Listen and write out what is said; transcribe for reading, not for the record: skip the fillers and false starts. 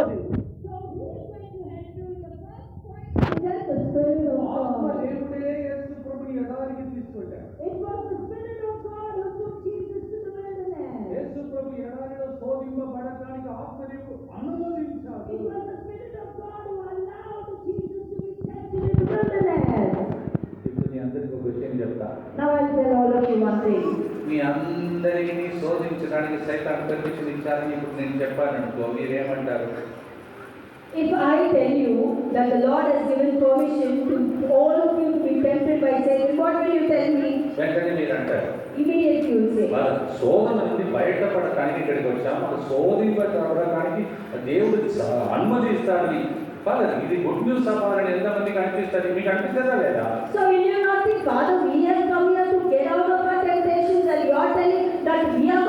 అది. So who is going to help you in the first point? It is the Spirit of ఆత్మ God. దేవుడే యేసు ప్రభుని ఎడారికి తీసుకెళ్ళాడు. It was the Spirit of God who took Jesus to the wilderness. యేసు ప్రభు ఎడారిలో శోధింపబడటానికి ఆత్మదేవుడు అనుమతించాడు. It was the Spirit of God who allowed Jesus to be tested in the wilderness. ఇప్పుడు మీ అందరికీ ఒక విషయం చెప్తా. Now I'll tell all of you one thing. మీ అందరినీ శోధించడానికి సైతాన్ పర్మిషన్ ఇచ్చారని ఇప్పుడు నేను చెప్పాననుకో మీరేమంటారు? If I tell you that the Lord has given permission to all of you to be tempted by Satan, what will you tell me? వెంటనే మీరు అంటారు, Immediately you will say, వాళ్ళ శోధన నుండి బయటపడటానికి ఇక్కడికి వచ్చాం, వాళ్ళు శోధింపబడటానికి దేవుడు అనుమతిస్తాడని. ఫాదర్, ఇది గుడ్ న్యూస్ అవ్వాలని ఎంతమందికి అనిపిస్తుంది? మీకు అనిపిస్తుందా లేదా? So will you not think, Father, we have come here to get out of our temptations, and you are telling that we are